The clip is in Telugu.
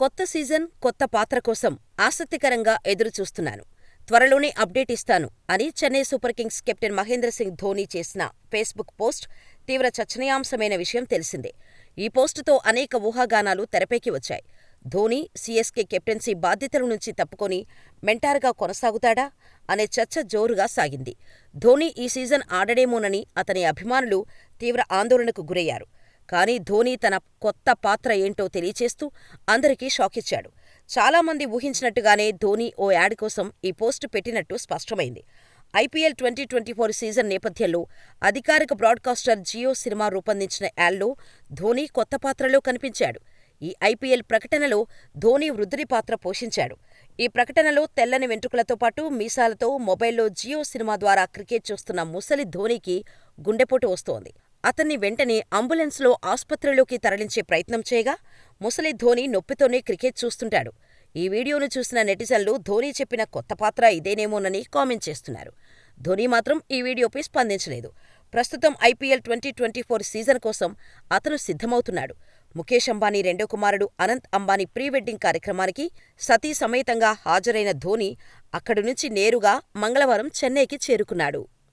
కొత్త సీజన్, కొత్త పాత్ర కోసం ఆసక్తికరంగా ఎదురుచూస్తున్నాను. త్వరలోనే అప్డేట్ ఇస్తాను అని Chennai Super Kings captain Mahendra Singh Dhoni చేసిన ఫేస్బుక్ పోస్ట్ తీవ్ర చర్చనీయాంశమైన విషయం తెలిసిందే. ఈ పోస్టుతో అనేక ఊహాగానాలు తెరపైకి వచ్చాయి. ధోనీ సీఎస్కే కెప్టెన్సీ బాధ్యతల నుంచి తప్పుకొని మెంటార్గా కొనసాగుతాడా అనే చర్చ జోరుగా సాగింది. ధోనీ ఈ సీజన్ ఆడడేమోనని అతని అభిమానులు తీవ్ర ఆందోళనకు గురయ్యారు. కానీ ధోనీ తన కొత్త పాత్ర ఏంటో తెలియచేస్తూ అందరికీ షాకిచ్చాడు. చాలామంది ఊహించినట్టుగానే ధోనీ ఓ యాడ్ కోసం ఈ పోస్టు పెట్టినట్టు స్పష్టమైంది. ఐపీఎల్ 2024 సీజన్ నేపథ్యంలో అధికారిక బ్రాడ్కాస్టర్ జియో సినిమా రూపొందించిన యాడ్లో ధోనీ కొత్త పాత్రలో కనిపించాడు. ఈ ఐపీఎల్ ప్రకటనలో ధోనీ వృద్ధుడి పాత్ర పోషించాడు. ఈ ప్రకటనలో తెల్లని వెంట్రుకలతో పాటు మీసాలతో మొబైల్లో జియో సినిమా ద్వారా క్రికెట్ చూస్తున్న ముసలి ధోనీకి గుండెపోటు వస్తోంది. అతన్ని వెంటనే అంబులెన్స్లో ఆస్పత్రిలోకి తరలించే ప్రయత్నం చేయగా ముసలి ధోనీ నొప్పితోనే క్రికెట్ చూస్తుంటాడు. ఈ వీడియోను చూసిన నెటిజన్లు ధోనీ చెప్పిన కొత్త పాత్ర ఇదేనేమోనని కామెంట్ చేస్తున్నారు. ధోనీ మాత్రం ఈ వీడియోపై స్పందించలేదు. ప్రస్తుతం ఐపీఎల్ 2024 సీజన్ కోసం అతను సిద్ధమవుతున్నాడు. ముఖేష్ అంబానీ రెండో కుమారుడు అనంత్ అంబానీ ప్రీ వెడ్డింగ్ కార్యక్రమానికి సతీ సమేతంగా హాజరైన ధోనీ అక్కడి నుంచి నేరుగా మంగళవారం చెన్నైకి చేరుకున్నాడు.